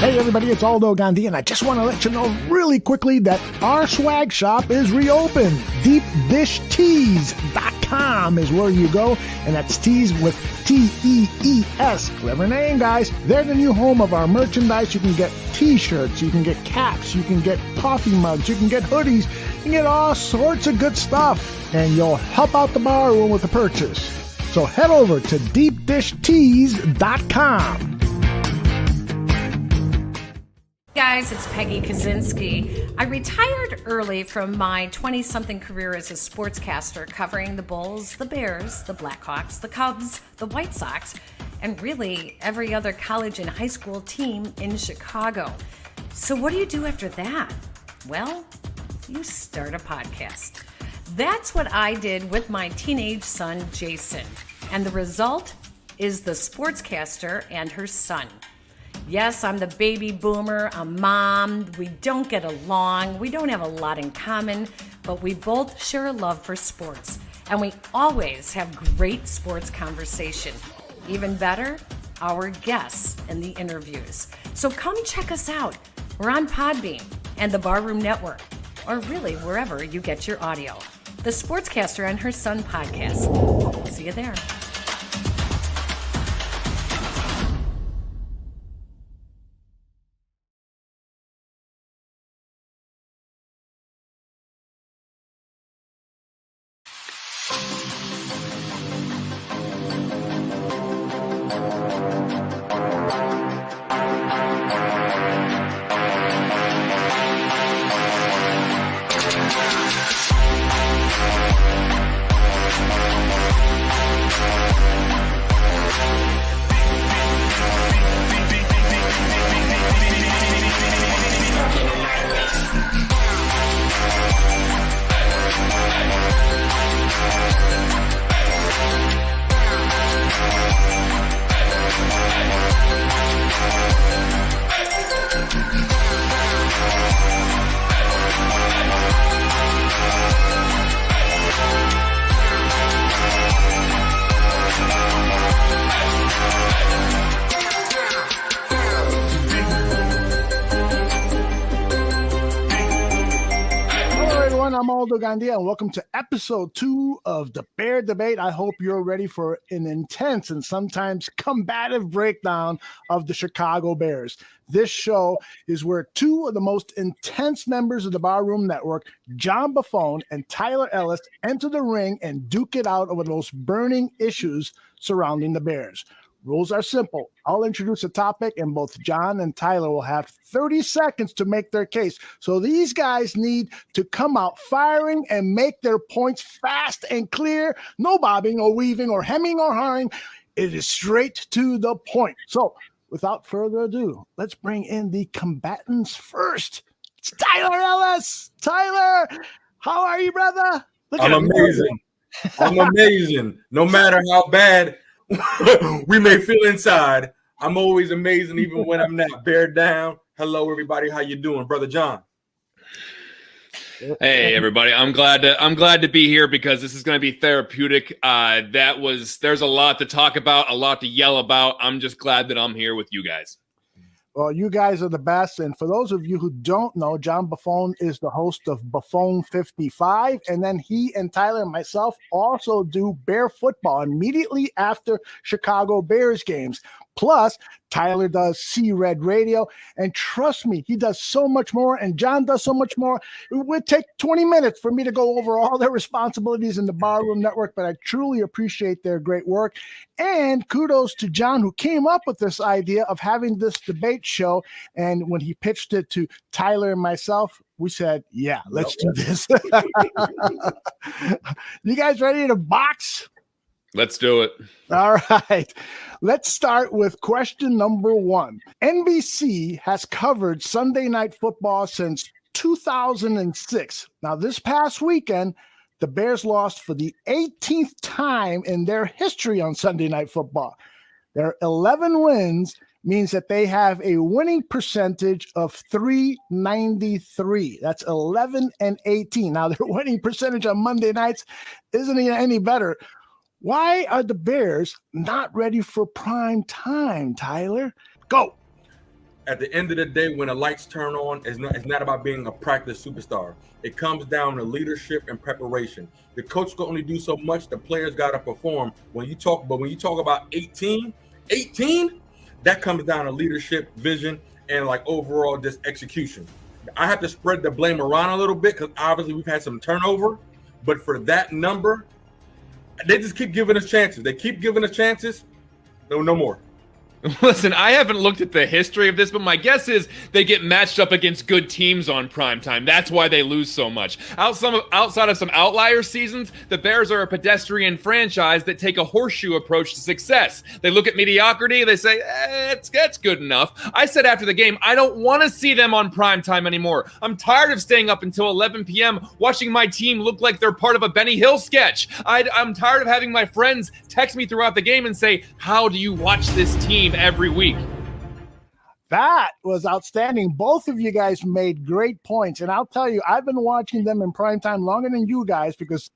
Hey everybody, it's Aldo Gandhi, and I just want to let you know really quickly that our swag shop is reopened. DeepDishTees.com is where you go, and that's tees with T-E-E-S. Clever name, guys. They're the new home of our merchandise. You can get t-shirts, you can get caps, you can get coffee mugs, you can get hoodies, you can get all sorts of good stuff, and you'll help out the bar room with the purchase. So head over to DeepDishTees.com. Guys, it's Peggy Kaczynski. I retired early from my 20-something career as a sportscaster, covering the Bulls, the Bears, the Blackhawks, the Cubs, the White Sox, and really every other college and high school team in Chicago. So what do you do after that? Well, you start a podcast. That's what I did with my teenage son, Jason. And the result is The Sportscaster and Her Son. Yes, I'm the baby boomer, a mom. We don't get along. We don't have a lot in common, but we both share a love for sports. And we always have great sports conversation. Even better, our guests in the interviews. So come check us out. We're on Podbean and the Barroom Network, or really wherever you get your audio. The Sportscaster and Her Son podcast. See you there. I'm Aldo Gandhi, and welcome to episode 2 of the Bear Debate. I hope you're ready for an intense and sometimes combative breakdown of the Chicago Bears. This show is where two of the most intense members of the Barroom Network, John Buffone and Tyler Ellis, enter the ring and duke it out over the most burning issues surrounding the Bears. Rules are simple. I'll introduce a topic, and both John and Tyler will have 30 seconds to make their case. So these guys need to come out firing and make their points fast and clear. No bobbing or weaving or hemming or hawing. It is straight to the point. So without further ado, let's bring in the combatants first. It's Tyler Ellis. Tyler, how are you, brother? I'm amazing. I'm amazing. No matter how bad we may feel inside, I'm always amazing, even when I'm not. Bear down. Hello, everybody. How you doing, Brother John? Hey, everybody. I'm glad to be here because this is going to be therapeutic. There's a lot to talk about, a lot to yell about. I'm just glad that I'm here with you guys. Well, you guys are the best. And for those of you who don't know, John Buffone is the host of Buffone 55. And then he and Tyler and myself also do Bear football immediately after Chicago Bears games. Plus, Tyler does See Red Radio. And trust me, he does so much more. And John does so much more. It would take 20 minutes for me to go over all their responsibilities in the Barroom Network. But I truly appreciate their great work. And kudos to John, who came up with this idea of having this debate show. And when he pitched it to Tyler and myself, we said, yeah, let's do this. You guys ready to box? Let's do it. All right. Let's start with question number 1. NBC has covered Sunday Night Football since 2006. Now, this past weekend, the Bears lost for the 18th time in their history on Sunday Night Football. Their 11 wins means that they have a winning percentage of .393. That's 11-18. Now, their winning percentage on Monday nights isn't any better. Why are the Bears not ready for prime time, Tyler? Go. at the end of the day, when the lights turn on, it's not about being a practice superstar. It comes down to leadership and preparation. The coach can only do so much. The players got to perform. When you talk about 18, that comes down to leadership, vision, and like overall just execution. I have to spread the blame around a little bit because obviously we've had some turnover, but for that number, they just keep giving us chances. They keep giving us chances. No more. Listen, I haven't looked at the history of this, but my guess is they get matched up against good teams on primetime. That's why they lose so much. Outside of some outlier seasons, the Bears are a pedestrian franchise that take a horseshoe approach to success. They look at mediocrity, they say, it's good enough. I said after the game, I don't want to see them on primetime anymore. I'm tired of staying up until 11 p.m. watching my team look like they're part of a Benny Hill sketch. I'm tired of having my friends text me throughout the game and say, how do you watch this team every week? That was outstanding. Both of you guys made great points. And I'll tell you, I've been watching them in primetime longer than you guys because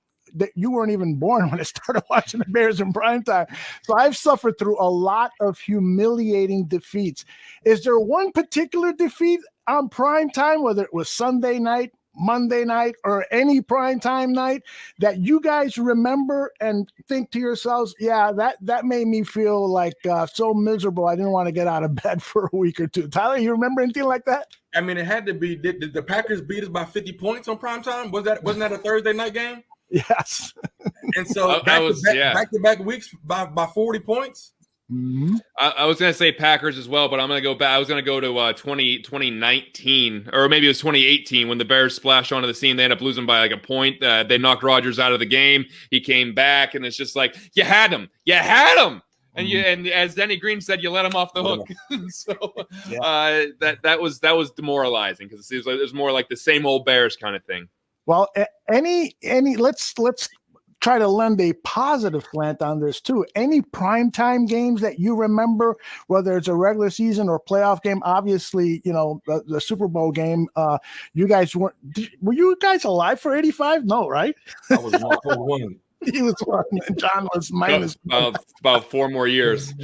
you weren't even born when I started watching the Bears in primetime. So I've suffered through a lot of humiliating defeats. Is there one particular defeat on primetime, whether it was Sunday night, Monday night, or any primetime night, that you guys remember and think to yourselves, yeah, that made me feel like so miserable I didn't want to get out of bed for a week or two? Tyler, you remember anything like that? I mean, it had to be. Did the Packers beat us by 50 points on primetime? Wasn't that a Thursday night game? Yes. And so back-to-back weeks by 40 points. Mm-hmm. I was going to say Packers as well, but I'm going to go back. I was going to go to 2019, or maybe it was 2018 when the Bears splashed onto the scene. They ended up losing by like a point. They knocked Rodgers out of the game. He came back, and it's just like, you had him. And and as Denny Green said, you let him off the hook. So that was demoralizing because it was more like the same old Bears kind of thing. Well, let's try to lend a positive slant on this too. Any primetime games that you remember, whether it's a regular season or playoff game? Obviously, the Super Bowl game. You guys were you guys alive for 85? No, right? I was one. He was one, and John was minus about 4 more years. Do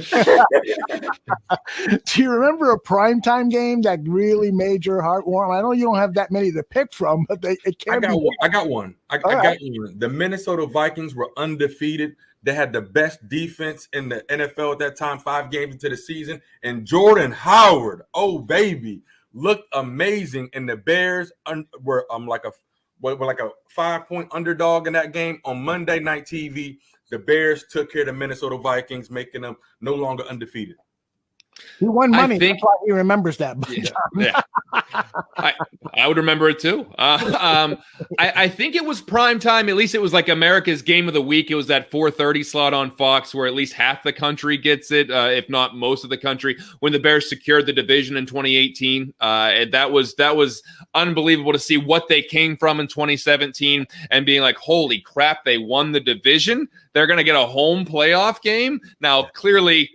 you remember a primetime game that really made your heart warm? I know you don't have that many to pick from, but it can be. I got one. I got one. The Minnesota Vikings were undefeated. They had the best defense in the NFL at that time, 5 games into the season. And Jordan Howard, oh baby, looked amazing. And the Bears were like a 5-point underdog in that game on Monday Night TV. The Bears took care of the Minnesota Vikings, making them no longer undefeated. He won money. That's why he remembers that. Yeah. I would remember it too. I think it was prime time. At least it was like America's Game of the Week. It was that 4:30 slot on Fox where at least half the country gets it, if not most of the country. When the Bears secured the division in 2018, and that was unbelievable to see what they came from in 2017 and being like, holy crap, they won the division. They're going to get a home playoff game. Now, clearly,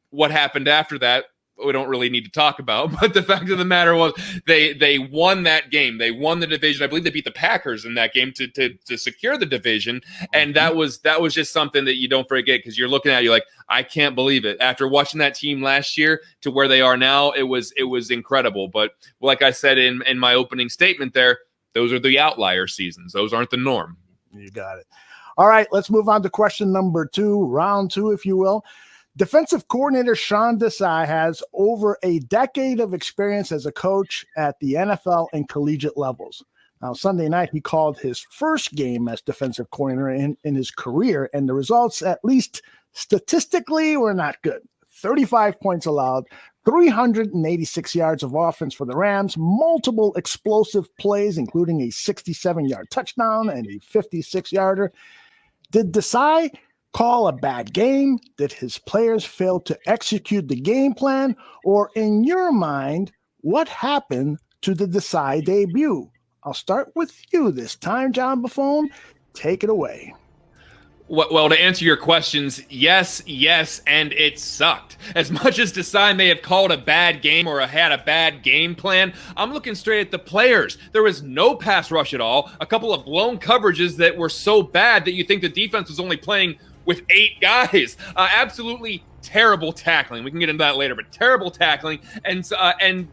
what happened after that, we don't really need to talk about. But the fact of the matter was they won that game. They won the division. I believe they beat the Packers in that game to secure the division. And that was just something that you don't forget because you're looking at it, you're like, I can't believe it. After watching that team last year to where they are now, it was incredible. But like I said in my opening statement there, those are the outlier seasons. Those aren't the norm. You got it. All right, let's move on to question number 2, round 2, if you will. Defensive coordinator Sean Desai has over a decade of experience as a coach at the NFL and collegiate levels. Now, Sunday night, he called his first game as defensive coordinator in his career, and the results, at least statistically, were not good. 35 points allowed, 386 yards of offense for the Rams, multiple explosive plays, including a 67-yard touchdown and a 56-yarder. Did Desai call a bad game? Did his players fail to execute the game plan? Or in your mind, what happened to the Desai debut? I'll start with you this time, John Buffone. Take it away. Well, to answer your questions, yes, and it sucked. As much as Desai may have called a bad game or had a bad game plan, I'm looking straight at the players. There was no pass rush at all, a couple of blown coverages that were so bad that you think the defense was only playing with 8 guys. Absolutely terrible tackling. We can get into that later, but terrible tackling. And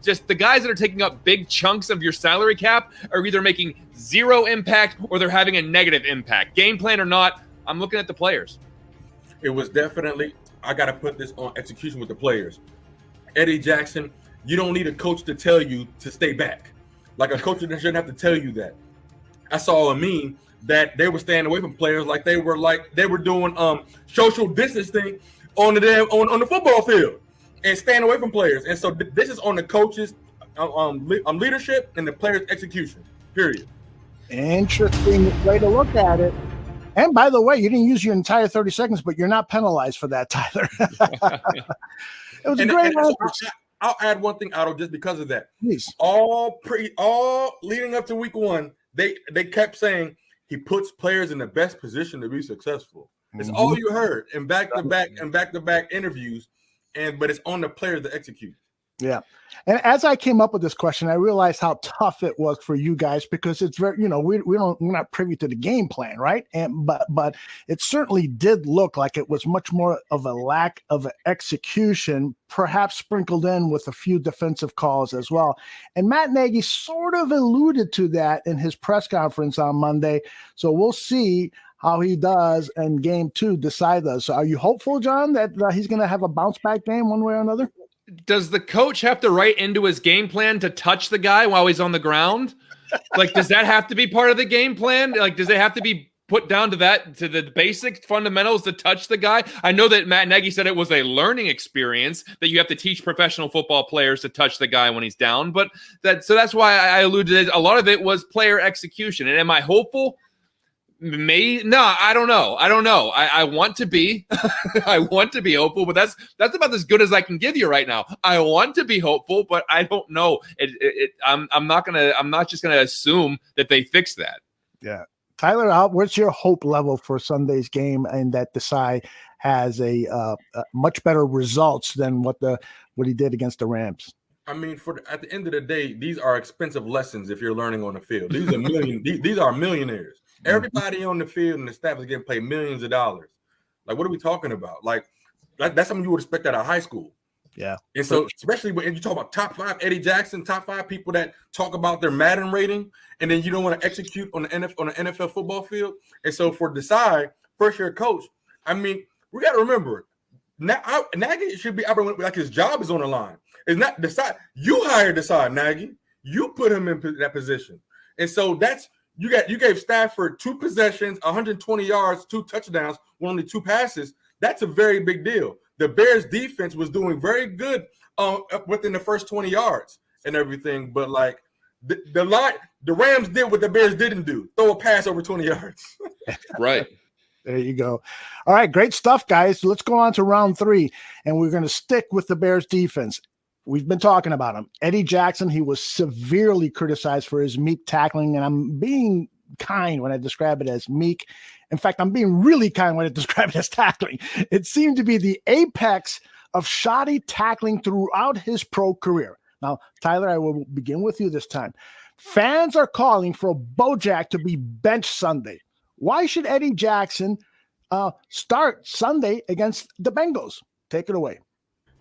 just the guys that are taking up big chunks of your salary cap are either making zero impact or they're having a negative impact. Game plan or not, I'm looking at the players. It was definitely, I got to put this on execution with the players. Eddie Jackson, you don't need a coach to tell you to stay back. Like a coach shouldn't have to tell you that. I saw a meme that they were staying away from players like they were doing social distancing on the football field and staying away from players. And so this is on the coaches' leadership and the players' execution. Period. Interesting way to look at it. And by the way, you didn't use your entire 30 seconds, but you're not penalized for that, Tyler. It was great. I'll add one thing, Otto, just because of that. Please. All leading up to week 1, they kept saying he puts players in the best position to be successful. It's all you heard in back-to-back interviews, but it's on the players to execute. Yeah. And as I came up with this question, I realized how tough it was for you guys because it's very, we're not privy to the game plan, right? But it certainly did look like it was much more of a lack of execution, perhaps sprinkled in with a few defensive calls as well. And Matt Nagy sort of alluded to that in his press conference on Monday. So we'll see how he does in game 2, Desai does. So are you hopeful, John, that he's going to have a bounce back game one way or another? Does the coach have to write into his game plan to touch the guy while he's on the ground? Like, does that have to be part of the game plan? Like, does it have to be put down to the basic fundamentals to touch the guy? I know that Matt Nagy said it was a learning experience that you have to teach professional football players to touch the guy when he's down. But that's why I alluded to it. A lot of it was player execution. And am I hopeful? No, I don't know. I want to be, I want to be hopeful, but that's about as good as I can give you right now. I want to be hopeful, but I don't know. I'm not just gonna assume that they fix that. Yeah, Tyler, what's your hope level for Sunday's game and that Desai has a much better results than what he did against the Rams? I mean, at the end of the day, these are expensive lessons if you're learning on the field. These are these are millionaires. Everybody on the field and the staff is getting paid millions of dollars. Like, what are we talking about? Like, that's something you would expect out of high school. Yeah. And so, especially when you talk about top 5 Eddie Jackson, top 5 people that talk about their Madden rating, and then you don't want to execute on the NFL football field. And so, for Desai, first-year coach, I mean, we got to remember, Nagy should be operating like his job is on the line. It's not Desai. You hired Desai, Nagy. You put him in that position. And so that's you gave Stafford 2 possessions, 120 yards, 2 touchdowns, with only 2 passes. That's a very big deal. The Bears defense was doing very good within the first 20 yards and everything. But like the Rams did what the Bears didn't do: throw a pass over 20 yards. Right. There you go. All right, great stuff, guys. Let's go on to round 3, and we're going to stick with the Bears defense. We've been talking about him. Eddie Jackson, he was severely criticized for his meek tackling, and I'm being kind when I describe it as meek. In fact, I'm being really kind when I describe it as tackling. It seemed to be the apex of shoddy tackling throughout his pro career. Now, Tyler, I will begin with you this time. Fans are calling for Bojack to be benched Sunday. Why should Eddie Jackson start Sunday against the Bengals? Take it away.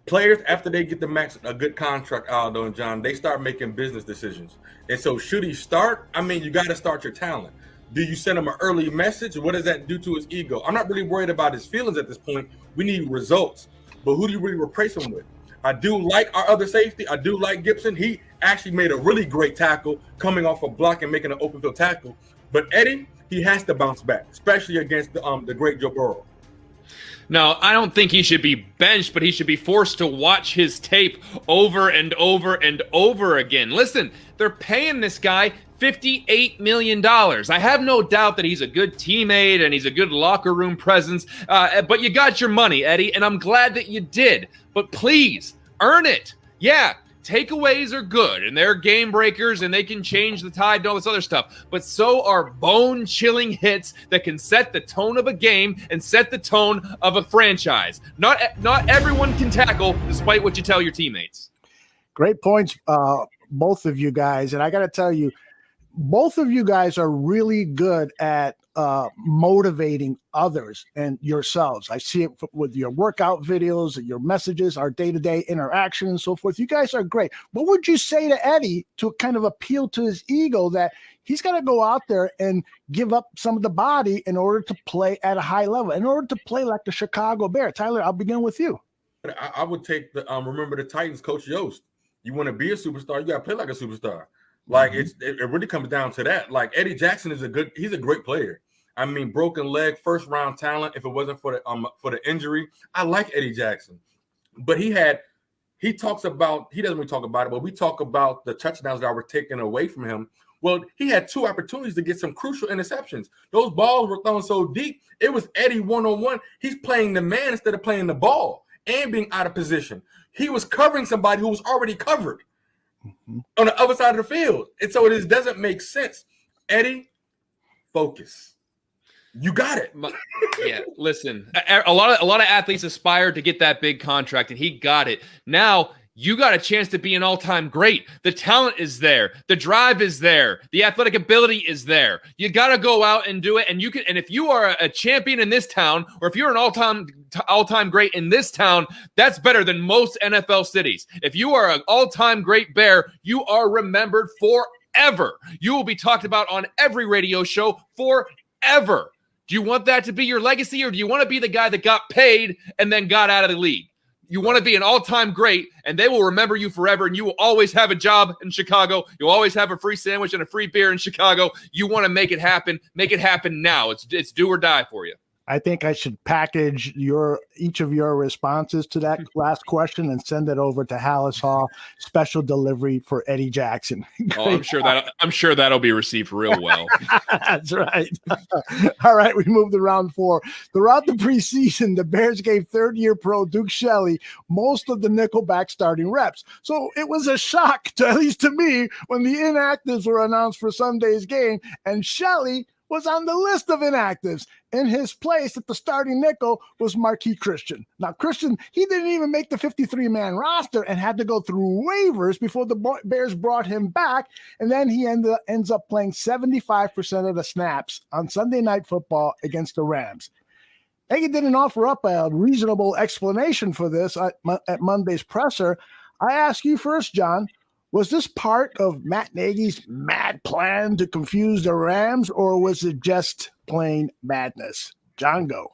Players, after they get the max a good contract, Aldo and John, they start making business decisions. And so should he start? I mean, you got to start your talent. Do you send him an early message? What does that do to his ego? I'm not really worried about his feelings at this point. We need results. But who do you really replace him with? I do like our other safety. I do like Gibson. He actually made a really great tackle coming off a block and making an open field tackle. But Eddie, he has to bounce back, especially against the great Joe Burrow. No, I don't think he should be benched, but he should be forced to watch his tape over and over and over again. Listen, they're paying this guy $58 million. I have no doubt that he's a good teammate and he's a good locker room presence, but you got your money, Eddie, and I'm glad that you did. But please, earn it. Yeah, takeaways are good, and they're game breakers, and they can change the tide and all this other stuff. But so are bone-chilling hits that can set the tone of a game and set the tone of a franchise. Not everyone can tackle, despite what you tell your teammates. Great points, both of you guys. And I got to tell you, both of you guys are really good at motivating others and yourselves. I see it with your workout videos and your messages, our day-to-day interaction and so forth. You guys are great. What would you say to Eddie to kind of appeal to his ego that he's got to go out there and give up some of the body in order to play at a high level, in order to play like the Chicago Bear? Tyler, I'll begin with you. I would take the remember the Titans coach Yost. You want to be a superstar, you got to play like a superstar. Like it really comes down to that. Like Eddie Jackson he's a great player. I mean, broken leg, first round talent. If it wasn't for the injury, I like Eddie Jackson, but he doesn't really talk about it, but we talk about the touchdowns that were taken away from him. Well, he had 2 opportunities to get some crucial interceptions. Those balls were thrown so deep. It was Eddie one-on-one. He's playing the man instead of playing the ball and being out of position. He was covering somebody who was already covered on the other side of the field. And so it doesn't make sense. Eddie, focus. You got it. Yeah, listen, a lot of athletes aspire to get that big contract, and he got it. Now you got a chance to be an all-time great. The talent is there. The drive is there. The athletic ability is there. You got to go out and do it. And you can. And if you are a champion in this town, or if you're an all-time great in this town, that's better than most NFL cities. If you are an all-time great Bear, you are remembered forever. You will be talked about on every radio show forever. Do you want that to be your legacy, or do you want to be the guy that got paid and then got out of the league? You want to be an all-time great, and they will remember you forever, and you will always have a job in Chicago. You'll always have a free sandwich and a free beer in Chicago. You want to make it happen. Make it happen now. It's do or die for you. I think I should package each of your responses to that last question and send it over to Hallis Hall, special delivery for Eddie Jackson. Oh, I'm sure that'll be received real well. That's right. All right, we moved to round 4. Throughout the preseason, the Bears gave third-year pro Duke Shelley most of the nickelback starting reps. So it was a shock, at least to me, when the inactives were announced for Sunday's game, and Shelley was on the list of inactives. In his place at the starting nickel was Marquis Christian. Now, Christian, he didn't even make the 53-man roster and had to go through waivers before the Bears brought him back. And then he ends up playing 75% of the snaps on Sunday Night Football against the Rams. Eggy didn't offer up a reasonable explanation for this at Monday's presser. I ask you first, John, was this part of Matt Nagy's mad plan to confuse the Rams, or was it just plain madness? John, go.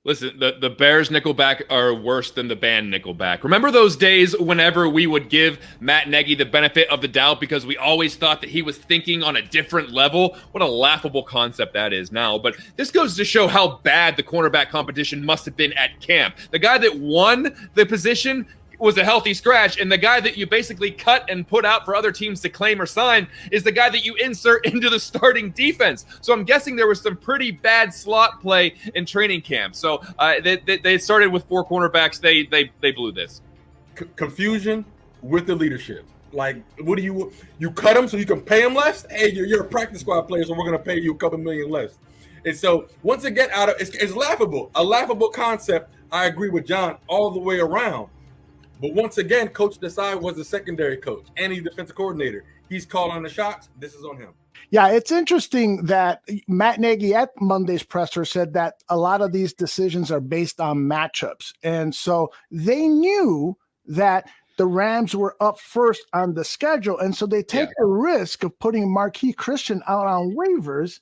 Listen, the Bears Nickelback are worse than the band Nickelback. Remember those days whenever we would give Matt Nagy the benefit of the doubt because we always thought that he was thinking on a different level? What a laughable concept that is now. But this goes to show how bad the cornerback competition must have been at camp. The guy that won the position was a healthy scratch, and the guy that you basically cut and put out for other teams to claim or sign is the guy that you insert into the starting defense. So I'm guessing there was some pretty bad slot play in training camp. So they started with 4 cornerbacks. They blew this. Confusion with the leadership. Like, what do you cut them so you can pay them less? Hey, you're a practice squad player, so we're going to pay you a couple million less. And so once again, it's laughable, a laughable concept. I agree with John all the way around. But once again, Coach Desai was the secondary coach and he's defensive coordinator. He's calling the shots. This is on him. Yeah, it's interesting that Matt Nagy at Monday's presser said that a lot of these decisions are based on matchups. And so they knew that the Rams were up first on the schedule. And so they take the risk of putting Marquis Christian out on waivers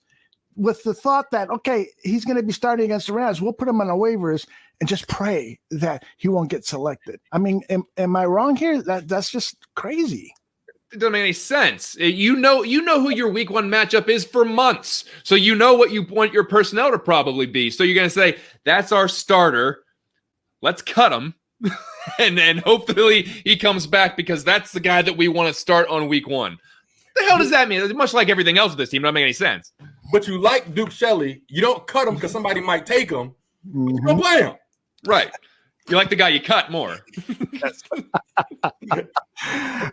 with the thought that, okay, he's going to be starting against the Rams. We'll put him on the waivers and just pray that he won't get selected. I mean, am I wrong here? That's just crazy. It doesn't make any sense. You know who your week 1 matchup is for months. So you know what you want your personnel to probably be. So you're going to say, that's our starter. Let's cut him. and hopefully he comes back because that's the guy that we want to start on week 1. The hell does that mean? Much like everything else with this team, it doesn't make any sense. But you like Duke Shelley. You don't cut him because somebody might take him. You don't play him. Right. You like the guy you cut more.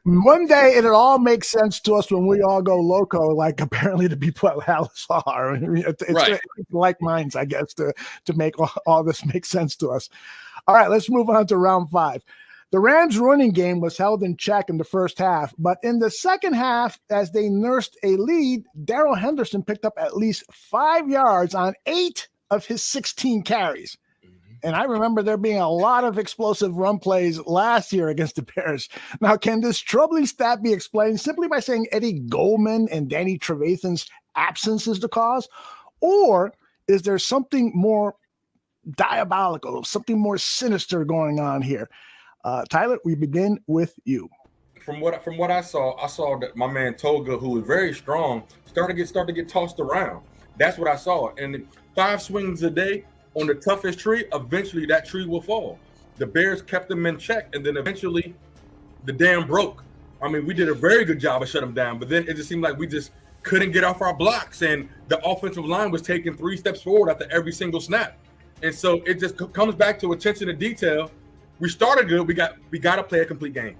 One day it'll all make sense to us when we all go loco, like apparently the people at Hallis are. I mean, it's right. Like minds, I guess, to make all this make sense to us. All right, let's move on to round 5. The Rams' running game was held in check in the first half, but in the second half, as they nursed a lead, Darrell Henderson picked up at least 5 yards on 8 of his 16 carries. And I remember there being a lot of explosive run plays last year against the Bears. Now, can this troubling stat be explained simply by saying Eddie Goldman and Danny Trevathan's absence is the cause? Or is there something more diabolical, something more sinister going on here? Tyler, we begin with you. From what I saw that my man Toga, who was very strong, started to get tossed around. That's what I saw. And 5 swings a day on the toughest tree, eventually that tree will fall. The Bears kept them in check, and then eventually the dam broke. I mean, we did a very good job of shutting them down, but then it just seemed like we just couldn't get off our blocks, and the offensive line was taking 3 steps forward after every single snap. And so it just comes back to attention to detail. We started good. We got to play a complete game.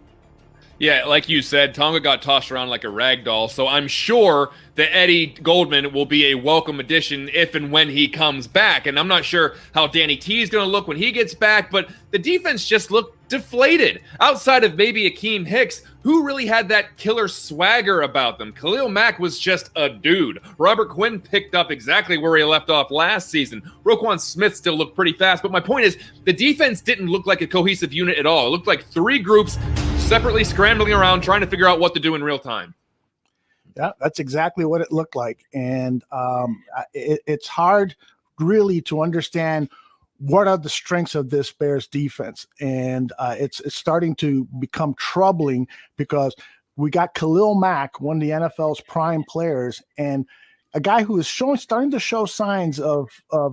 Yeah, like you said, Tonga got tossed around like a rag doll, so I'm sure that Eddie Goldman will be a welcome addition if and when he comes back. And I'm not sure how Danny T is going to look when he gets back, but the defense just looked deflated. Outside of maybe Akeem Hicks, who really had that killer swagger about them? Khalil Mack was just a dude. Robert Quinn picked up exactly where he left off last season. Roquan Smith still looked pretty fast, but my point is the defense didn't look like a cohesive unit at all. It looked like 3 groups separately scrambling around trying to figure out what to do in real time. Yeah, that's exactly what it looked like. And it's hard really to understand what are the strengths of this Bears defense. And it's starting to become troubling because we got Khalil Mack, one of the NFL's prime players, and a guy who is starting to show signs of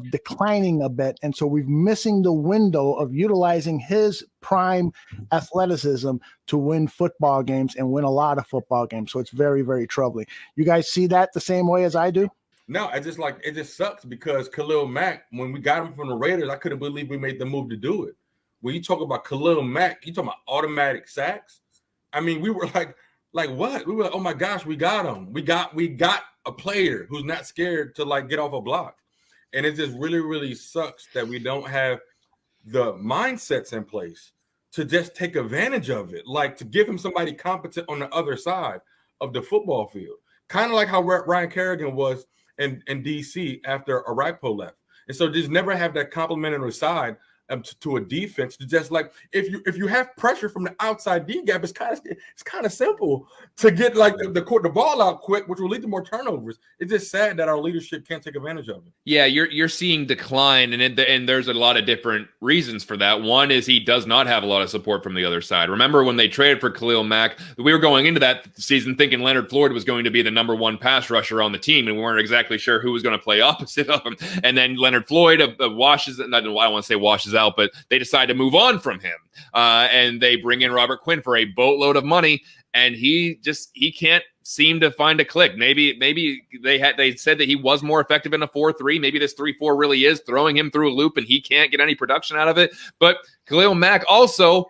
declining a bit. And so we're missing the window of utilizing his prime athleticism to win football games and win a lot of football games. So it's very, very troubling. You guys see that the same way as I do? No, it just sucks because Khalil Mack, when we got him from the Raiders, I couldn't believe we made the move to do it. When you talk about Khalil Mack, you talking about automatic sacks. I mean, we were like what? We were like, oh my gosh, we got him. We got a player who's not scared to like get off a block. And it just really, really sucks that we don't have the mindsets in place to just take advantage of it, like to give him somebody competent on the other side of the football field. Kind of like how Ryan Kerrigan was in DC after Arakpo left. And so just never have that complementary side to a defense to just like if you have pressure from the outside D gap, it's kind of simple to get like the ball out quick, which will lead to more turnovers. It's just sad that our leadership can't take advantage of it. Yeah, you're seeing decline, and there's a lot of different reasons for that. One is he does not have a lot of support from the other side. Remember when they traded for Khalil Mack, we were going into that season thinking Leonard Floyd was going to be the number 1 pass rusher on the team, and we weren't exactly sure who was going to play opposite of him. And then Leonard Floyd washes, I don't want to say washes out, but they decide to move on from him, and they bring in Robert Quinn for a boatload of money, and he can't seem to find a click. Maybe they said that he was more effective in a 4-3. Maybe this 3-4 really is throwing him through a loop, and he can't get any production out of it. But Khalil Mack also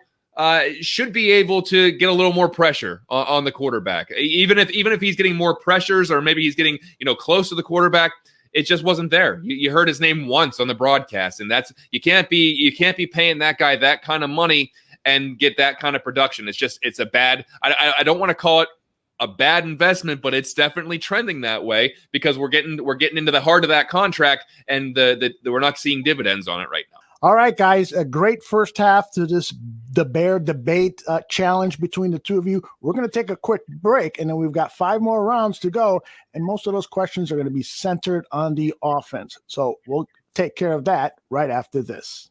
should be able to get a little more pressure on the quarterback, even if he's getting more pressures, or maybe he's getting close to the quarterback. It just wasn't there. You heard his name once on the broadcast, and that's you can't be paying that guy that kind of money and get that kind of production. It's a bad. I don't want to call it a bad investment, but it's definitely trending that way because we're getting into the heart of that contract, and we're not seeing dividends on it right now. All right, guys, a great first half to the Bear debate challenge between the two of you. We're going to take a quick break, and then we've got 5 more rounds to go, and most of those questions are going to be centered on the offense. So we'll take care of that right after this.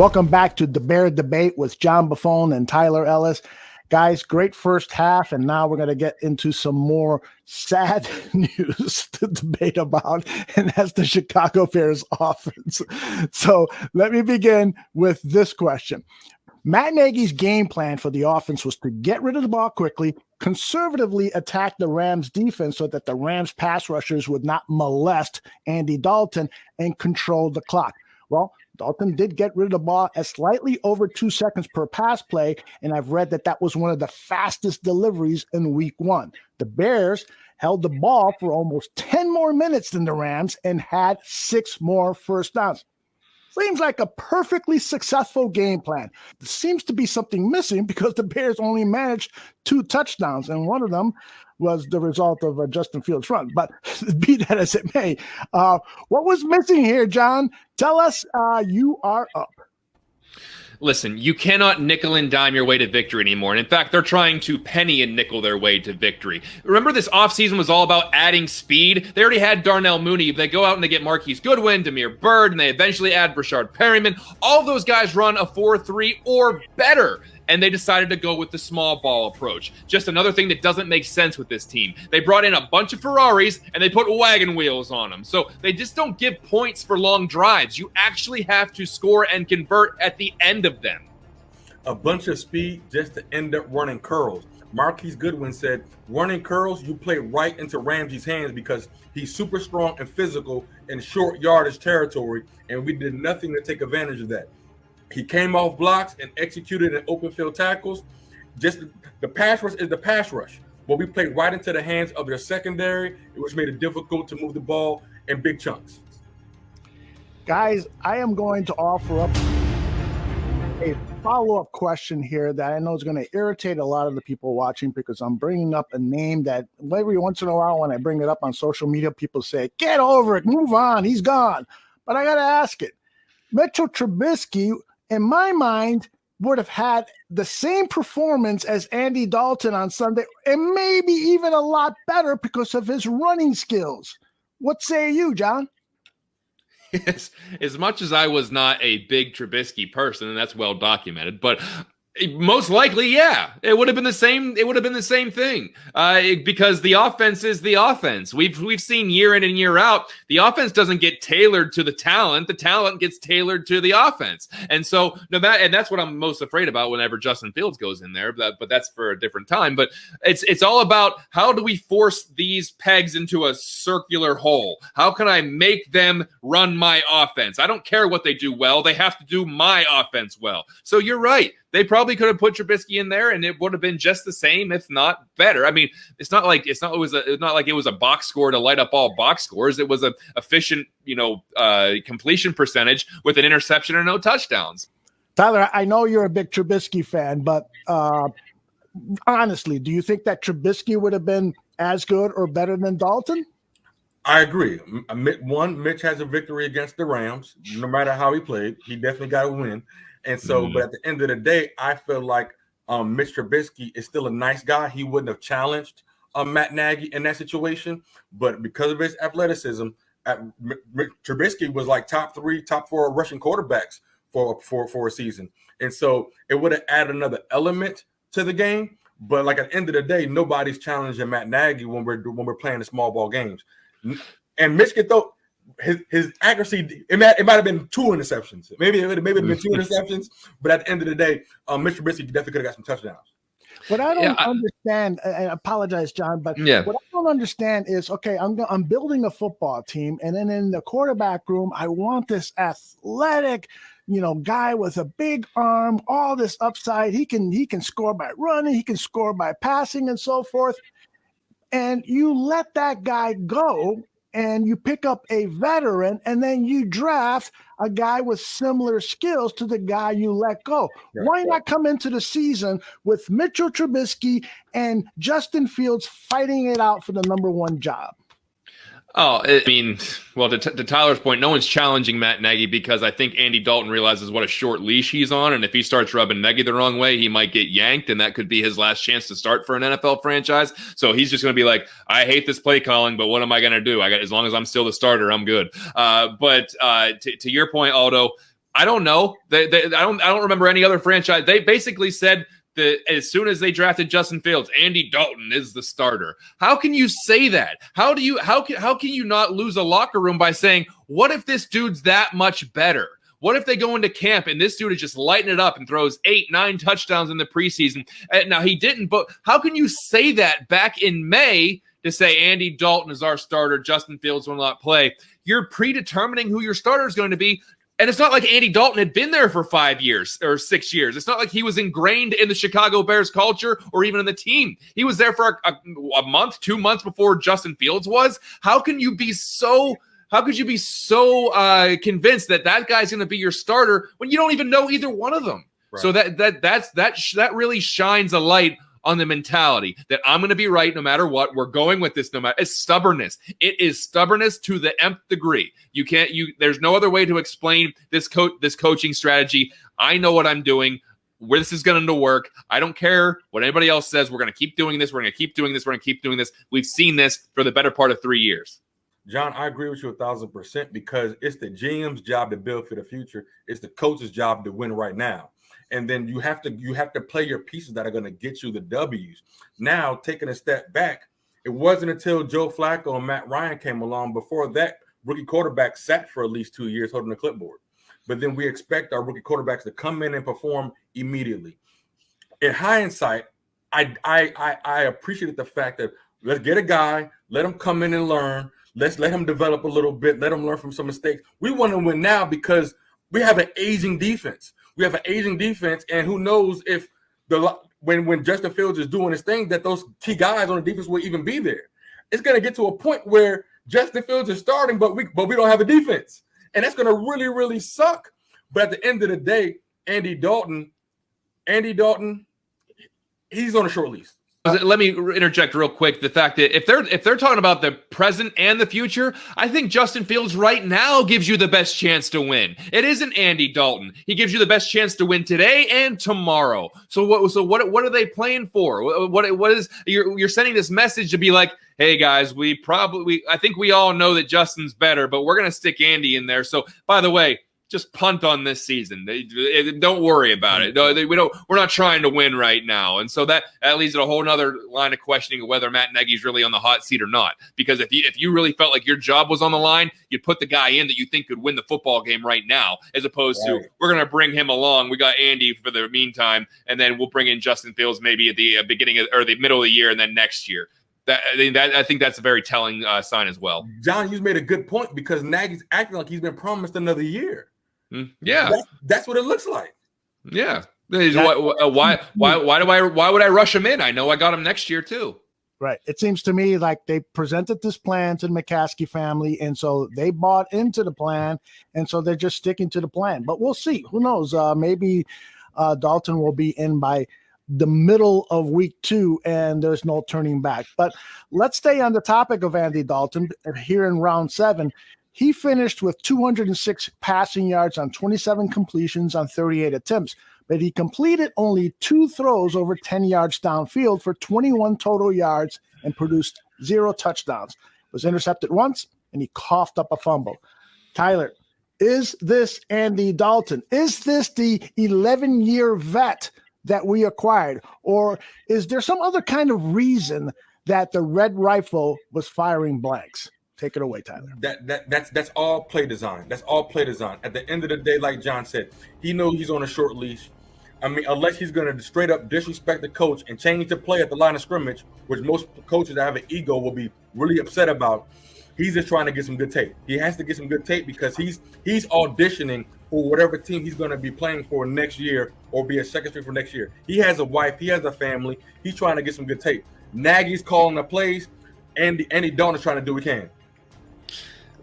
Welcome back to the Bear Debate with John Buffone and Tyler Ellis. Guys, great first half, and now we're going to get into some more sad news to debate about, and that's the Chicago Bears offense. So let me begin with this question. Matt Nagy's game plan for the offense was to get rid of the ball quickly, conservatively attack the Rams defense so that the Rams pass rushers would not molest Andy Dalton and control the clock. Well, Dalton did get rid of the ball at slightly over 2 seconds per pass play, and I've read that that was one of the fastest deliveries in week one. The Bears held the ball for almost 10 more minutes than the Rams and had 6 more first downs. Seems like a perfectly successful game plan. There seems to be something missing because the Bears only managed 2 touchdowns, and one of them was the result of a Justin Fields run. But be that as it may, what was missing here, John? Tell us. You are up. Listen, you cannot nickel and dime your way to victory anymore. And in fact, they're trying to penny and nickel their way to victory. Remember, this offseason was all about adding speed? They already had Darnell Mooney. They go out and they get Marquise Goodwin, Damiere Byrd, and they eventually add Brashard Perryman. All of those guys run a 4.3 or better. And they decided to go with the small ball approach. Just another thing that doesn't make sense with this team. They brought in a bunch of Ferraris and they put wagon wheels on them. So they just don't give points for long drives. You actually have to score and convert at the end of them. A bunch of speed just to end up running curls. Marquise Goodwin said, running curls, you play right into Ramsey's hands because he's super strong and physical in short yardage territory, and we did nothing to take advantage of that. He came off blocks and executed in open field tackles. Just the pass rush is the pass rush. But we played right into the hands of their secondary, which made it difficult to move the ball in big chunks. Guys, I am going to offer up a follow-up question here that I know is going to irritate a lot of the people watching because I'm bringing up a name that every once in a while when I bring it up on social media, people say, get over it, move on, he's gone. But I got to ask it. Mitchell Trubisky, in my mind, would have had the same performance as Andy Dalton on Sunday, and maybe even a lot better because of his running skills. What say you, John? Yes, as much as I was not a big Trubisky person, and that's well documented, but most likely, yeah, it would have been the same. It would have been the same thing because the offense is the offense. We've seen year in and year out, the offense doesn't get tailored to the talent. The talent gets tailored to the offense. And so and that's what I'm most afraid about whenever Justin Fields goes in there. But that's for a different time. But it's all about how do we force these pegs into a circular hole? How can I make them run my offense? I don't care what they do well. They have to do my offense well. So you're right. They probably could have put Trubisky in there, and it would have been just the same, if not better. I mean, it's not like it was a box score to light up all box scores. It was an efficient, completion percentage with an interception and no touchdowns. Tyler, I know you're a big Trubisky fan, but honestly, do you think that Trubisky would have been as good or better than Dalton? I agree. Mitch has a victory against the Rams. No matter how he played, he definitely got a win. And so, but at the end of the day, I feel like Mitch Trubisky is still a nice guy. He wouldn't have challenged Matt Nagy in that situation, but because of his athleticism, Trubisky was like top 3, top 4 rushing quarterbacks for a season. And so it would have added another element to the game. But like at the end of the day, nobody's challenging Matt Nagy when we're playing the small ball games. And Mitch could throw. His accuracy, it might have been 2 interceptions. Maybe it would have been 2 interceptions, but at the end of the day, Mr. Trubisky definitely could have got some touchdowns. What I don't understand, and I apologize, John, but what I don't understand is, okay, I'm building a football team, and then in the quarterback room, I want this athletic, guy with a big arm, all this upside. He can score by running, he can score by passing, and so forth. And you let that guy go, and you pick up a veteran, and then you draft a guy with similar skills to the guy you let go. Yeah. Why not come into the season with Mitchell Trubisky and Justin Fields fighting it out for the number 1 job? Oh, I mean, well, to Tyler's point, no one's challenging Matt Nagy because I think Andy Dalton realizes what a short leash he's on, and if he starts rubbing Nagy the wrong way, he might get yanked, and that could be his last chance to start for an NFL franchise. So he's just going to be like, I hate this play calling, but what am I going to do? As long as I'm still the starter, I'm good. But to your point, Aldo, I don't know. I don't remember any other franchise. They basically said that as soon as they drafted Justin Fields, Andy Dalton is the starter. How can you say that? How can you not lose a locker room by saying, what if this dude's that much better? What if they go into camp and this dude is just lighting it up and throws 8-9 touchdowns in the preseason? Now, he didn't, but how can you say that back in May to say Andy Dalton is our starter, Justin Fields will not play? You're predetermining who your starter is going to be. And it's not like Andy Dalton had been there for 5 years or 6 years. It's not like he was ingrained in the Chicago Bears culture or even in the team. He was there for a month, 2 months before Justin Fields was. How could you be so convinced that guy's going to be your starter when you don't even know either one of them? Right. So that really shines a light on the mentality that I'm going to be right no matter what. We're going with this no matter. It's stubbornness. It is stubbornness to the nth degree. There's no other way to explain this coaching strategy. I know what I'm doing. Where this is going to work. I don't care what anybody else says. We're going to keep doing this. We're going to keep doing this. We're going to keep doing this. We've seen this for the better part of 3 years. John, I agree with you 1,000% because it's the GM's job to build for the future. It's the coach's job to win right now. And then you have to play your pieces that are going to get you the W's. Now, taking a step back, it wasn't until Joe Flacco and Matt Ryan came along. Before that, rookie quarterback sat for at least 2 years holding the clipboard. But then we expect our rookie quarterbacks to come in and perform immediately. In hindsight, I appreciated the fact that let's get a guy, let him come in and learn. Let's let him develop a little bit. Let him learn from some mistakes. We want to win now because we have an aging defense. And who knows if when Justin Fields is doing his thing, that those key guys on the defense will even be there. It's going to get to a point where Justin Fields is starting, but we don't have a defense, and that's going to really, really suck. But at the end of the day, Andy Dalton, he's on a short lease. Let me interject real quick. The fact that if they're talking about the present and the future, I think Justin Fields right now gives you the best chance to win. It isn't Andy Dalton. He gives you the best chance to win today and tomorrow. So what are they playing for? What is you're sending this message to be like, hey guys, I think we all know that Justin's better, but we're gonna stick Andy in there. So by the way, just punt on this season. Don't worry about it. No, we're not trying to win right now. And so that leads to a whole other line of questioning of whether Matt Nagy's really on the hot seat or not. Because if you really felt like your job was on the line, you'd put the guy in that you think could win the football game right now, as opposed to we're going to bring him along. We got Andy for the meantime, and then we'll bring in Justin Fields maybe at the beginning or the middle of the year, and then next year. I think that's a very telling sign as well. John, you made a good point because Nagy's acting like he's been promised another year. Yeah, that's what it looks like. Yeah, why would I rush him in? I know I got him next year too. Right. It seems to me like they presented this plan to the McCaskey family, and so they bought into the plan, and so they're just sticking to the plan. But we'll see. Who knows? Maybe Dalton will be in by the middle of week 2, and there's no turning back. But let's stay on the topic of Andy Dalton here in round 7. He finished with 206 passing yards on 27 completions on 38 attempts, but he completed only 2 throws over 10 yards downfield for 21 total yards and produced 0 touchdowns. Was intercepted once, and he coughed up a fumble. Tyler, is this Andy Dalton? Is this the 11-year vet that we acquired? Or is there some other kind of reason that the Red Rifle was firing blanks? Take it away, Tyler. That's all play design. That's all play design. At the end of the day, like John said, he knows he's on a short leash. I mean, unless he's going to straight up disrespect the coach and change the play at the line of scrimmage, which most coaches that have an ego will be really upset about, he's just trying to get some good tape. He has to get some good tape because he's auditioning for whatever team he's going to be playing for next year or be a second string for next year. He has a wife. He has a family. He's trying to get some good tape. Nagy's calling the plays. Andy Dalton is trying to do what he can.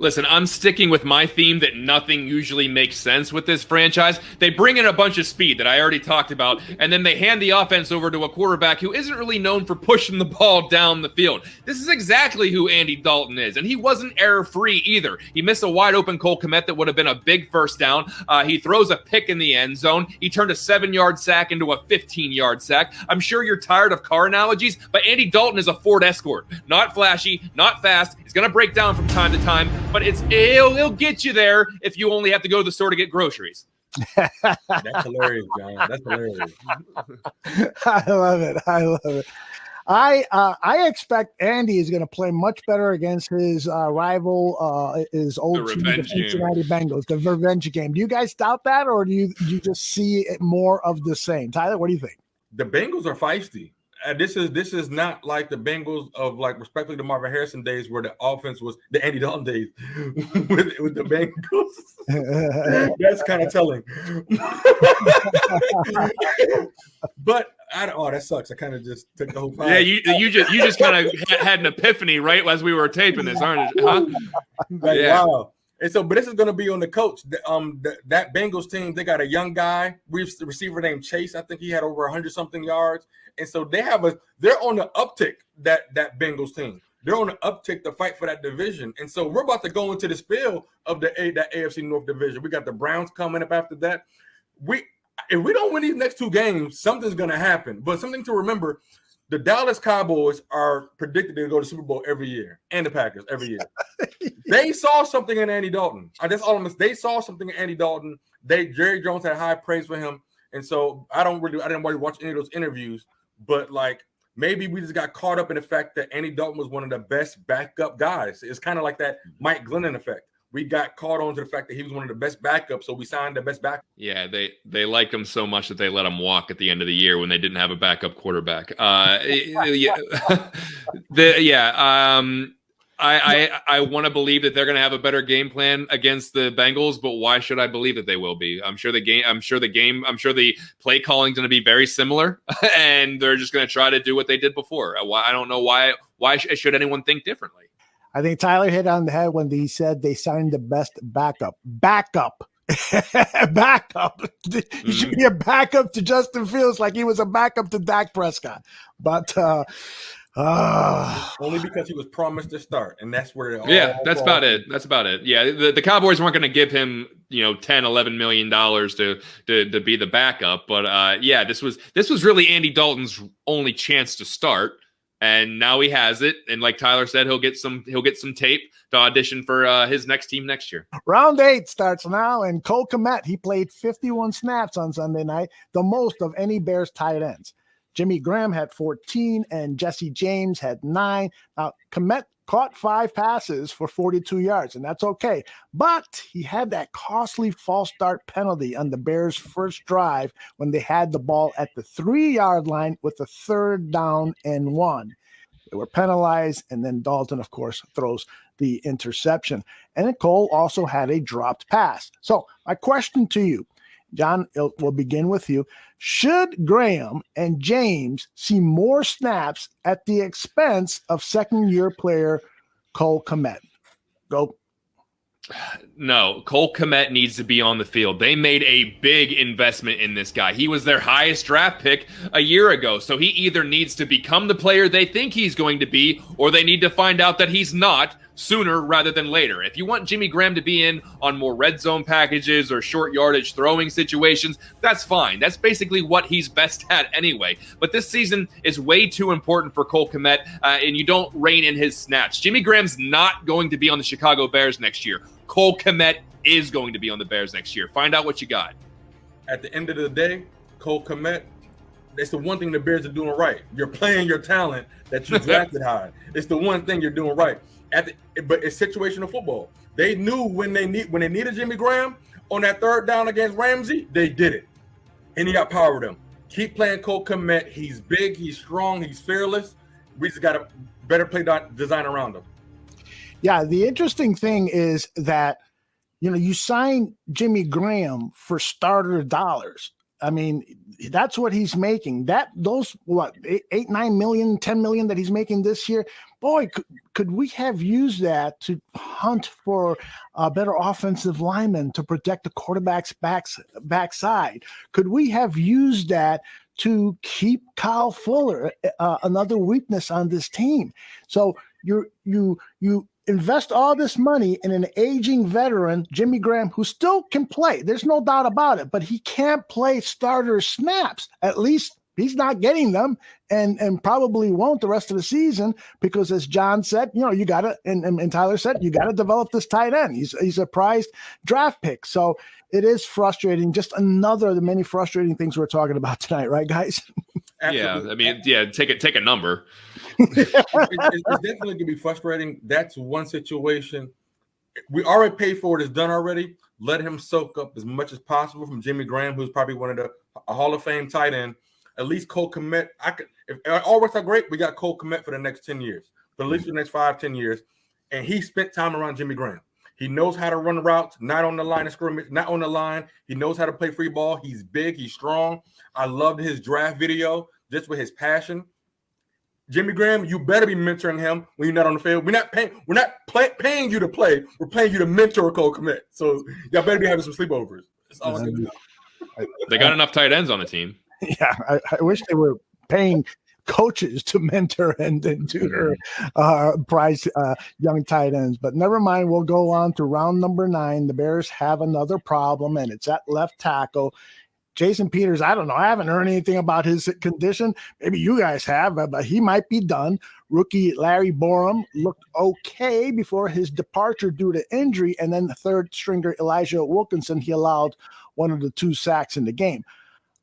Listen, I'm sticking with my theme that nothing usually makes sense with this franchise. They bring in a bunch of speed that I already talked about, and then they hand the offense over to a quarterback who isn't really known for pushing the ball down the field. This is exactly who Andy Dalton is, and he wasn't error-free either. He missed a wide-open Cole Kmet that would have been a big first down. He throws a pick in the end zone. He turned a 7-yard sack into a 15-yard sack. I'm sure you're tired of car analogies, but Andy Dalton is a Ford Escort. Not flashy, not fast. He's going to break down from time to time, but he'll get you there if you only have to go to the store to get groceries. That's hilarious, John. That's hilarious. I love it. I love it. I expect Andy is going to play much better against his rival, his old team, the Cincinnati Bengals, the revenge game. Do you guys doubt that, or do you just see it more of the same? Tyler, what do you think? The Bengals are feisty. This is not like the Bengals of, like, respectfully, the Marvin Harrison days where the offense was the Andy Dalton days with the Bengals. That's kind of telling. But that sucks. I kind of just took the whole time. Yeah, you just kind of had an epiphany right as we were taping this, aren't you? Huh? Like, yeah. Wow. And so, but this is going to be on the coach. That Bengals team, they got a young guy, receiver named Chase. I think he had over 100-something yards. And so they're on the uptick, that Bengals team. They're on the uptick to fight for that division. And so we're about to go into the spiel of that AFC North division. We got the Browns coming up after that. If we don't win these next two games, something's going to happen. But something to remember, the Dallas Cowboys are predicted to go to the Super Bowl every year, and the Packers every year. They saw something in Andy Dalton. They saw something in Andy Dalton. Jerry Jones had high praise for him. And so I didn't really watch any of those interviews, but like, maybe we just got caught up in the fact that Andy Dalton was one of the best backup guys. It's kind of like that Mike Glennon effect. We got caught on to the fact that he was one of the best backups, so we signed the best backup. Yeah, they liked him so much that they let him walk at the end of the year when they didn't have a backup quarterback. I want to believe that they're going to have a better game plan against the Bengals, but why should I believe that they will be? I'm sure the play calling is going to be very similar, and they're just going to try to do what they did before. I don't know why should anyone think differently. I think Tyler hit on the head when he said they signed the best backup. Backup. He should be a backup to Justin Fields like he was a backup to Dak Prescott. But only because he was promised to start, and that's where that's about it. Yeah, the Cowboys weren't going to give him $10-11 million to be the backup, but this was really Andy Dalton's only chance to start. And now he has it, and like Tyler said, he'll get some tape to audition for his next team next year. Round 8 starts now, and Cole Kmet, he played 51 snaps on Sunday night, the most of any Bears tight ends. Jimmy Graham had 14, and Jesse James had 9. Now, Kmet caught 5 passes for 42 yards, and that's okay. But he had that costly false start penalty on the Bears' first drive when they had the ball at the 3-yard line with a 3rd down and 1. They were penalized, and then Dalton, of course, throws the interception. And then Cole also had a dropped pass. So my question to you, John, we'll begin with you. Should Graham and James see more snaps at the expense of second-year player Cole Kmet? Go. No, Cole Kmet needs to be on the field. They made a big investment in this guy. He was their highest draft pick a year ago, so he either needs to become the player they think he's going to be, or they need to find out that he's not sooner rather than later. If you want Jimmy Graham to be in on more red zone packages or short yardage throwing situations, that's fine. That's basically what he's best at anyway. But this season is way too important for Cole Kmet, and you don't rein in his snaps. Jimmy Graham's not going to be on the Chicago Bears next year. Cole Kmet is going to be on the Bears next year. Find out what you got. At the end of the day, Cole Kmet, that's the one thing the Bears are doing right. You're playing your talent that you drafted high. It's the one thing you're doing right. But it's situational football. They knew when they needed Jimmy Graham on that 3rd down against Ramsey, they did it. And he outpowered them. Keep playing Cole Kmet. He's big, he's strong, he's fearless. We just got a better play design around him. Yeah, the interesting thing is that, you sign Jimmy Graham for starter dollars. I mean, that's what he's making. Those 8, 9 million, 10 million that he's making this year. Boy, could we have used that to hunt for a better offensive lineman to protect the quarterback's backside? Could we have used that to keep Kyle Fuller, another weakness on this team? So you invest all this money in an aging veteran, Jimmy Graham, who still can play. There's no doubt about it, but he can't play starter snaps, at least he's not getting them and probably won't the rest of the season because, as John said, you got to, and Tyler said, you got to develop this tight end. He's a prized draft pick. So it is frustrating. Just another of the many frustrating things we're talking about tonight, right, guys? Yeah, I mean, take a number. It's definitely going to be frustrating. That's one situation. We already paid for it. It's done already. Let him soak up as much as possible from Jimmy Graham, who's probably one of a Hall of Fame tight end. At least Cole Kmet. If all works out great, we got Cole Kmet for the next 10 years, for at least the next 5-10 years. And he spent time around Jimmy Graham. He knows how to run routes, not on the line of scrimmage, not on the line. He knows how to play free ball. He's big. He's strong. I loved his draft video just with his passion. Jimmy Graham, you better be mentoring him when you're not on the field. We're not paying you to play. We're paying you to mentor Cole Kmet. So y'all better be having some sleepovers. That's all I'm going to do. They got enough tight ends on the team. Yeah, I wish they were paying coaches to mentor and tutor prize young tight ends. But never mind. We'll go on to round number 9. The Bears have another problem, and it's at left tackle. Jason Peters, I don't know. I haven't heard anything about his condition. Maybe you guys have, but he might be done. Rookie Larry Borum looked okay before his departure due to injury, and then the third stringer Elijah Wilkinson, he allowed one of the 2 sacks in the game.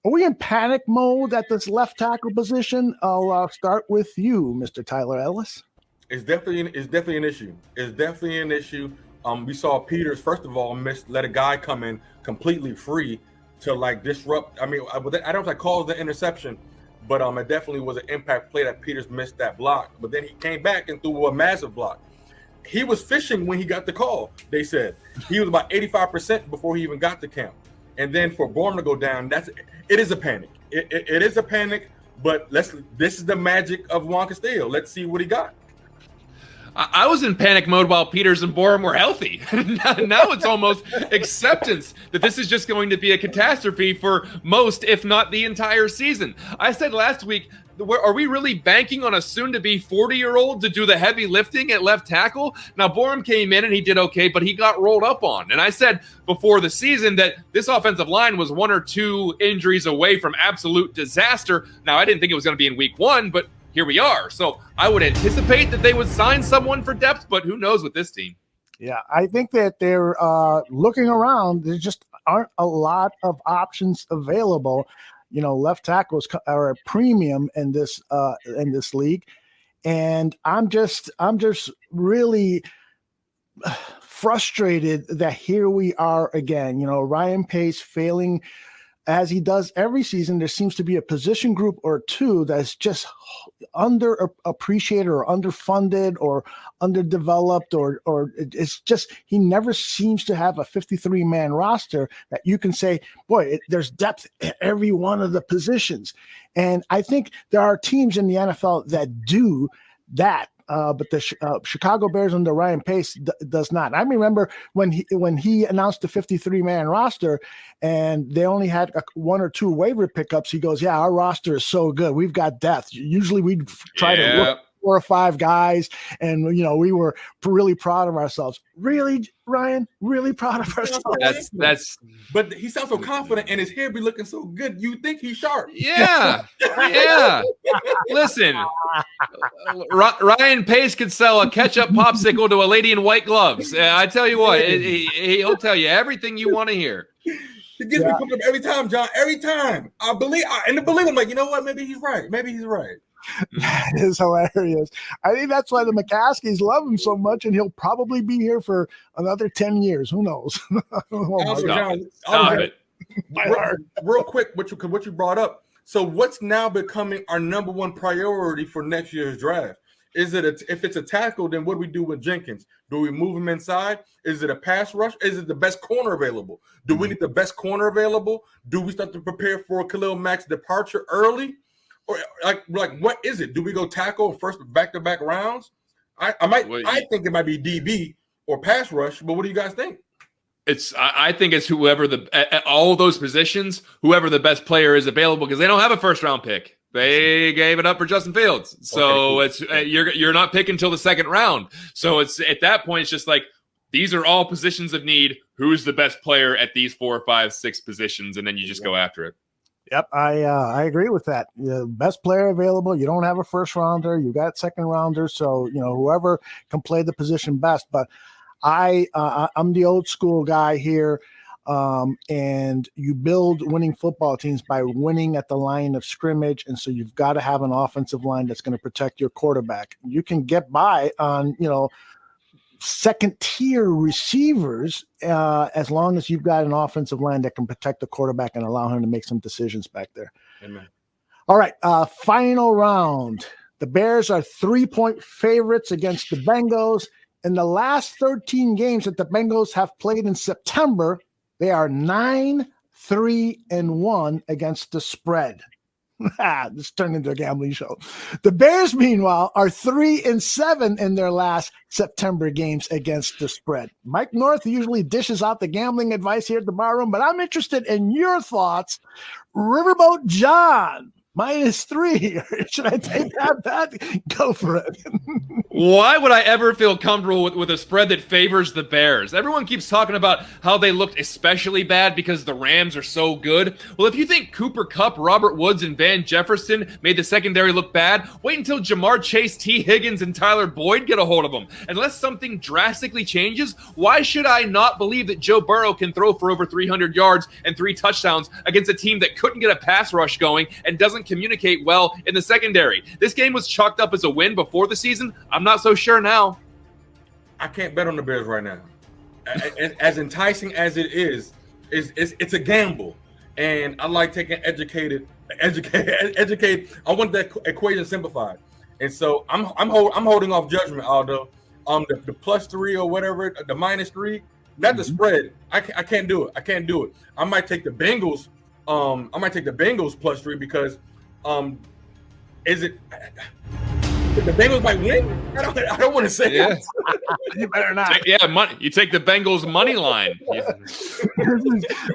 Are we in panic mode at this left tackle position? I'll start with you, Mr. Tyler Ellis. It's definitely an issue. It's definitely an issue. We saw Peters, first of all, let a guy come in completely free to disrupt. I mean, I don't know if I called the interception, but it definitely was an impact play that Peters missed that block. But then he came back and threw a massive block. He was fishing when he got the call, they said. He was about 85% before he even got the count. And then for Bourne to go down, it is a panic. It is a panic, but this is the magic of Juan Castillo. Let's see what he got. I was in panic mode while Peters and Borum were healthy. Now it's almost acceptance that this is just going to be a catastrophe for most, if not the entire season. I said last week, are we really banking on a soon-to-be 40-year-old to do the heavy lifting at left tackle? Now, Borum came in and he did okay, but he got rolled up on. And I said before the season that this offensive line was 1 or 2 injuries away from absolute disaster. Now, I didn't think it was going to be in week 1, but here we are. So I would anticipate that they would sign someone for depth, but who knows with this team? Yeah, I think that they're looking around. There just aren't a lot of options available. Left tackles are a premium in this league, and I'm just really frustrated that here we are again. Ryan Pace failing as he does every season. There seems to be a position group or 2 that's just underappreciated or underfunded or underdeveloped, or it's just he never seems to have a 53-man roster that you can say, boy, there's depth at every one of the positions. And I think there are teams in the NFL that do that. But the Chicago Bears under Ryan Pace does not. I remember when he announced the 53-man roster and they only had 1 or 2 waiver pickups. He goes, yeah, our roster is so good. We've got depth. Usually we'd try to look 4 or 5 guys, and we were really proud of ourselves. Really, Ryan? Really proud of ourselves? That's. But he sounds so confident, and his hair be looking so good. You think he's sharp? Yeah, yeah. Listen, Ryan Pace could sell a ketchup popsicle to a lady in white gloves. I tell you what, he'll tell you everything you want to hear. He gets me pumped up every time, John. Every time. I believe. I'm like, you know what? Maybe he's right. That is hilarious. I think that's why the McCaskies love him so much, and he'll probably be here for another 10 years. Who knows? Stop it. Real quick, what you brought up. So what's now becoming our number 1 priority for next year's draft? Is it if it's a tackle, then what do we do with Jenkins? Do we move him inside? Is it a pass rush? Is it the best corner available? Do we need the best corner available? Do we start to prepare for Khalil Mack's departure early? Or like what is it? Do we go tackle first back-to-back rounds? I think it might be DB or pass rush, but what do you guys think? I think it's whoever at all those positions, whoever the best player is available, because they don't have a first-round pick. They gave it up for Justin Fields, so it's you're not picking until the 2nd round. So it's at that point, it's just like these are all positions of need. Who's the best player at these 4, 5, 6 positions, and then you just go after it. Yep, I agree with that. The best player available. You don't have a first rounder. You got second rounders. So whoever can play the position best. But I'm the old school guy here. And you build winning football teams by winning at the line of scrimmage. And so you've got to have an offensive line that's going to protect your quarterback. You can get by on, second tier receivers as long as you've got an offensive line that can protect the quarterback and allow him to make some decisions back there. Amen. All right. Final round. The Bears are 3-point favorites against the Bengals. In the last 13 games that the Bengals have played in September, they are 9-3-1 against the spread. This turned into a gambling show. The Bears, meanwhile, are 3-7 in their last September games against the spread. Mike North usually dishes out the gambling advice here at the bar room, but I'm interested in your thoughts. Riverboat John, -3. Should I take that bet? Go for it. Why would I ever feel comfortable with a spread that favors the Bears? Everyone keeps talking about how they looked especially bad because the Rams are so good. Well, if you think Cooper Kupp, Robert Woods, and Van Jefferson made the secondary look bad, wait until Jamar Chase, T. Higgins, and Tyler Boyd get a hold of them. Unless something drastically changes, why should I not believe that Joe Burrow can throw for over 300 yards and 3 touchdowns against a team that couldn't get a pass rush going and doesn't communicate well in the secondary? This game was chalked up as a win before the season. I'm not so sure now. I can't bet on the Bears right now. As enticing as it is, it's a gamble, and I like taking educated. I want that equation simplified, and so I'm holding off judgment. Although the +3 or whatever, the -3, not the spread. I can't do it. I might take the Bengals. I might take the Bengals +3 because is it? The Bengals might win. I don't want to say that. You better not. You take the Bengals money line.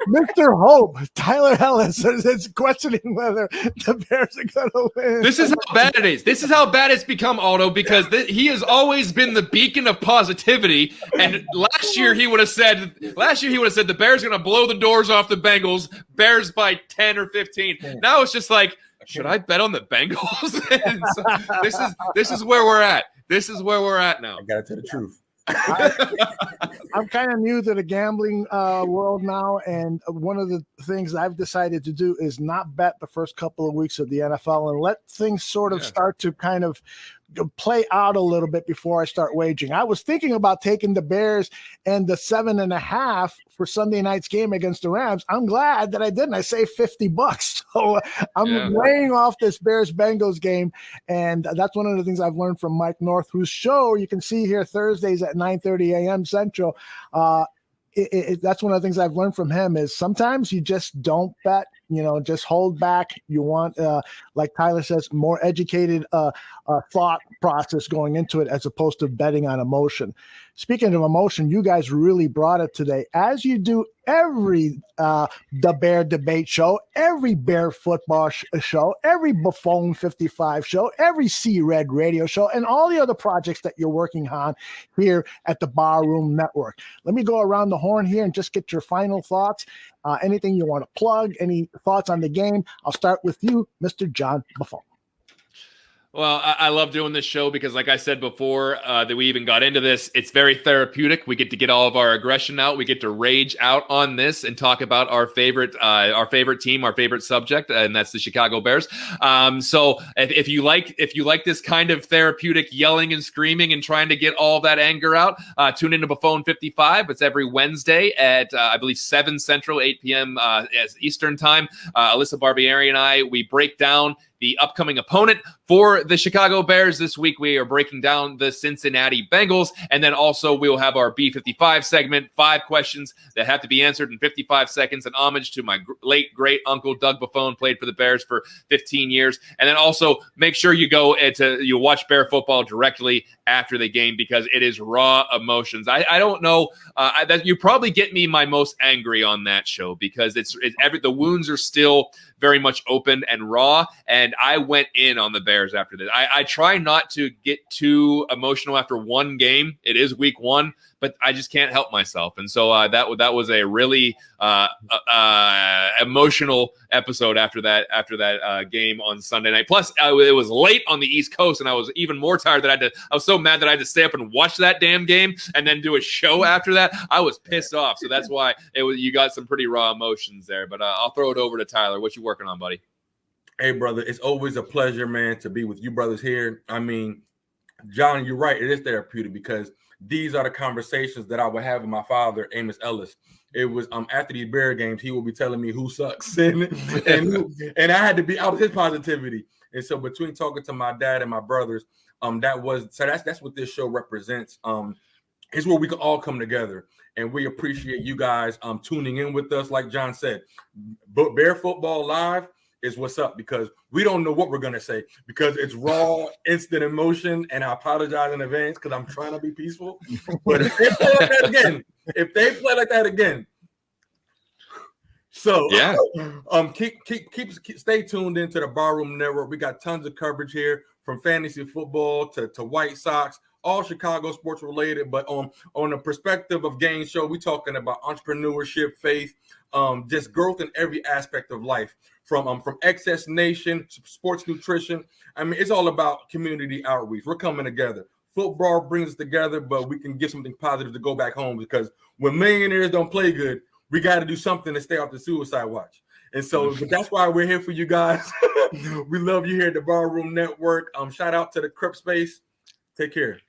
Mr. Hope, Tyler Ellis, is questioning whether the Bears are going to win. This is how bad it is. This is how bad it's become, Aldo, because he has always been the beacon of positivity. And last year he would have said the Bears are going to blow the doors off the Bengals, Bears by 10 or 15. Now it's just like, should I bet on the Bengals? So this is where we're at. This is where we're at now. I gotta tell the truth. I'm kind of new to the gambling world now, and one of the things I've decided to do is not bet the first couple of weeks of the NFL and let things sort of start to kind of play out a little bit before I start wagering. I was thinking about taking the Bears and the 7.5 for Sunday night's game against the Rams. I'm glad that I didn't. I saved $50. So I'm laying off this Bears-Bengals game. And that's one of the things I've learned from Mike North, whose show you can see here Thursdays at 9:30 a.m. Central. That's one of the things I've learned from him is sometimes you just don't bet, just hold back. You want, like Tyler says, more educated thought process going into it as opposed to betting on emotion. Speaking of emotion, you guys really brought it today, as you do every The Bear Debate show, every Bear football show, every Buffone 55 show, every C-Red radio show, and all the other projects that you're working on here at the Barroom Network. Let me go around the horn here and just get your final thoughts. Anything you want to plug, any thoughts on the game? I'll start with you, Mr. John Buffone. Well, I love doing this show because, like I said before, that we even got into this, it's very therapeutic. We get to get all of our aggression out. We get to rage out on this and talk about our favorite team, our favorite subject, and that's the Chicago Bears. So if you like this kind of therapeutic yelling and screaming and trying to get all that anger out, tune into Buffone 55. It's every Wednesday at I believe 7 Central, 8 p.m. As Eastern time. Alyssa Barbieri and I, we break down the upcoming opponent for the Chicago Bears. This week, we are breaking down the Cincinnati Bengals. And then also we will have our B55 segment, 5 questions that have to be answered in 55 seconds, an homage to my late great uncle, Doug Buffone, played for the Bears for 15 years. And then also make sure you go you watch Bear football directly after the game because it is raw emotions. I don't know that you probably get me my most angry on that show because the wounds are still very much open and raw. And I went in on the Bears after this. I try not to get too emotional after one game. It is week 1, but I just can't help myself. And so that was a really emotional episode after that game on Sunday night. Plus, it was late on the East Coast, and I was even more tired that I was so mad that I had to stay up and watch that damn game and then do a show after that. I was pissed off. So that's why you got some pretty raw emotions there. But I'll throw it over to Tyler. What you working on, buddy? Hey, brother, it's always a pleasure, man, to be with you brothers here. I mean, John, you're right. It is therapeutic because these are the conversations that I would have with my father, Amos Ellis. It was after these Bear games, he would be telling me who sucks, and I had to be out of his positivity. And so between talking to my dad and my brothers, that's what this show represents. It's where we can all come together, and we appreciate you guys tuning in with us. Like John said, but Bear Football Live is what's up, because we don't know what we're going to say because it's raw, instant emotion, and I apologize in advance because I'm trying to be peaceful. But if they play like that again, so yeah, stay tuned into the Barroom Network. We got tons of coverage here, from fantasy football to White Sox, all Chicago sports related. But on the perspective of Game Show, we talking about entrepreneurship, faith, just growth in every aspect of life. From Excess Nation, sports nutrition. I mean, it's all about community outreach. We're coming together. Football brings us together, but we can get something positive to go back home, because when millionaires don't play good, we got to do something to stay off the suicide watch. And so but that's why we're here for you guys. We love you here at the Barroom Network. Shout out to the Crip Space. Take care.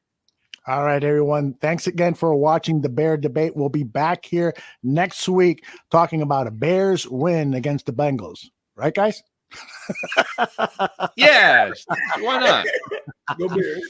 All right, everyone. Thanks again for watching the Bear Debate. We'll be back here next week talking about a Bears win against the Bengals. Right, guys? Yeah. Why not? Go Bears.